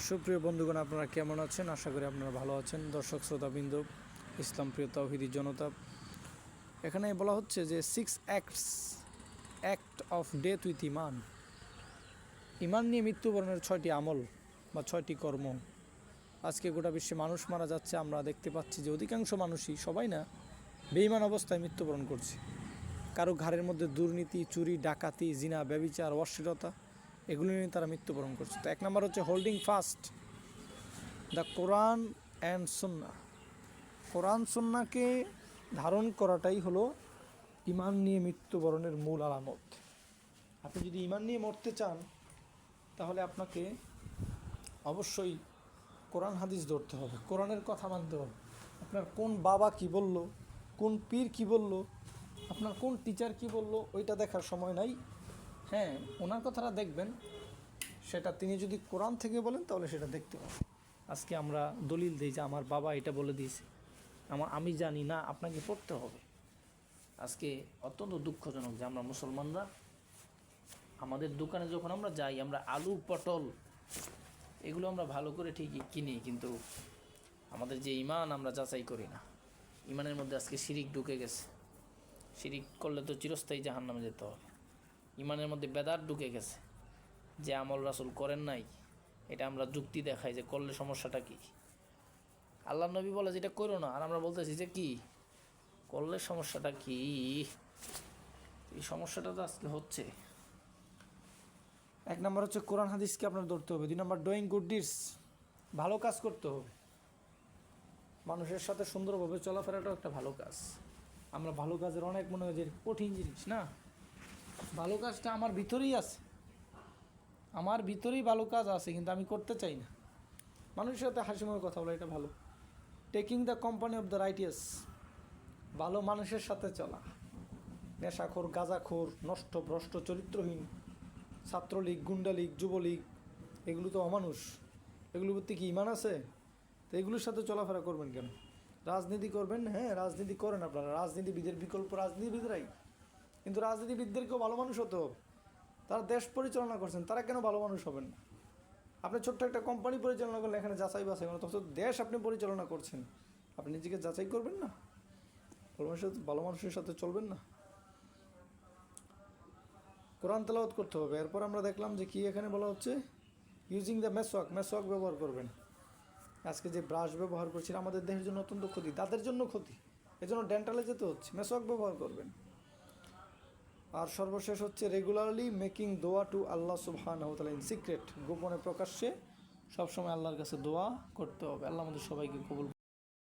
সুপ্রিয় বন্ধুগণ, আপনারা কেমন আছেন? আশা করি আপনারা ভালো আছেন। দর্শক শ্রোতাবৃন্দ, ইসলাম প্রিয় তাওহীদি জনতা, এখানে বলা হচ্ছে যে 6 অ্যাক্ট অফ ডেথ উইথ ইমান। ইমান নিয়ে মৃত্যুবরণের 6টি আমল বা 6টি কর্ম। আজকে গোটা বিশ্বে মানুষ মারা যাচ্ছে। আমরা দেখতে পাচ্ছি যে অধিকাংশ মানুষই, সবাই না, বেঈমান অবস্থায় মৃত্যুবরণ করছে। কারো ঘাড়ের মধ্যে দুর্নীতি, চুরি, ডাকাতি, জিনা, ব্যভিচার, অশ্লীলতা, এগুলো নিয়ে তারা মৃত্যুবরণ করছে। তো 1 নম্বর হচ্ছে holding fast the Quran and সুন্নাহ। কোরআন সুন্নাহকে ধারণ করাটাই হলো ইমান নিয়ে মৃত্যুবরণের মূল আলামত। আপনি যদি ইমান নিয়ে মরতে চান, তাহলে আপনাকে অবশ্যই কোরআন হাদিস ধরতে হবে, কোরআনের কথা মানতে হবে। আপনার কোন বাবা কি বলল, কোন পীর কি বলল, আপনার কোন টিচার কি বলল, ওইটা দেখার সময় নাই। হ্যাঁ, ওনার কথাটা দেখবেন, সেটা তিনি যদি কোরআন থেকে বলেন তাহলে সেটা দেখতে হবে। আজকে আমরা দলিল দিই যে আমার বাবা এটা বলে দিয়েছে, আমি জানি না, আপনাকে পড়তে হবে। আজকে অত্যন্ত দুঃখজনক যে আমরা মুসলমানরা আমাদের দোকানে যখন আমরা যাই, আমরা আলু, পটল এগুলো আমরা ভালো করে ঠিকই কিনি, কিন্তু আমাদের যে ইমান আমরা যাচাই করি না। ইমানের মধ্যে আজকে শিরিক ঢুকে গেছে। শিরিক করলে তো চিরস্থায়ী জাহান্নামে যেতে হবে। ইমানের মধ্যে বেদাত ঢুকে গেছে, যে আমল রাসূল করেন নাই, এটা আমরা যুক্তি দেখাই যে করলে সমস্যাটা কি। আল্লাহ নবী বলে যে এটা করো না, আর আমরা বলতেছি যে কি করলে সমস্যাটা কি। এই সমস্যাটা তো আজকে হচ্ছে। 1 নম্বর হচ্ছে কোরআন হাদিসকে আপনার ধরতে হবে। 2 নম্বর ডুইং গুড ডিডস, ভালো কাজ করতে হবে। মানুষের সাথে সুন্দরভাবে চলাফেরাটাও একটা ভালো কাজ। আমরা ভালো কাজের অনেক মনে হয় যে কঠিন জিনিস না, ভালো কাজটা আমার ভিতরেই আছে, আমার ভিতরেই ভালো কাজ আছে, কিন্তু আমি করতে চাই না। মানুষের সাথে হাসি মুখে কথা বলা, এটা ভালো। Taking the company of the righteous, ভালো মানুষের সাথে চলা। নেশাখোর, গাঁজাখোর, নষ্ট ভ্রষ্ট চরিত্রহীন ছাত্রলীগ, গুন্ডালীগ, যুবলীগ, এগুলো তো অমানুষ। এগুলোর প্রতি কি ইমান আছে? তো এগুলোর সাথে চলাফেরা করবেন কেন? রাজনীতি করবেন, হ্যাঁ রাজনীতি করেন আপনারা, রাজনীতিবিদের বিকল্প রাজনীতিবিদরাই, কিন্তু রাজনীতিবিদদেরকেও ভালো মানুষ হতে হবে। তারা দেশ পরিচালনা করছেন, তারা কেন ভালো মানুষ হবেন না? আপনি ছোট্ট একটা কোম্পানি পরিচালনা করলে এখানে যাচাই বাছাই করেন, তখন দেশ আপনি পরিচালনা করছেন, আপনি নিজেকে যাচাই করবেন না? ভালো মানুষের সাথে চলবেন না? কোরআন তেলাওয়াত করতে হবে। এরপর আমরা দেখলাম যে কি এখানে বলা হচ্ছে, ইউজিং দ্য মেসওয়াক ব্যবহার করবেন। আজকে যে ব্রাশ ব্যবহার করছি আমাদের দেহের জন্য অত্যন্ত ক্ষতি, দাঁতের জন্য ক্ষতি, এজন্য ডেন্টালে যেতে হচ্ছে। মেসওয়াক ব্যবহার করবেন। আর সর্বশেষ হচ্ছে রেগুলারলি মেকিং দোয়া টু আল্লাহ সুবহানাহু ওয়া তাআলা ইন সিক্রেট, গোপনে প্রকাশ্যে সবসময় আল্লাহর কাছে দোয়া করতে হবে। আল্লাহ আমাদের সবাইকে কবুল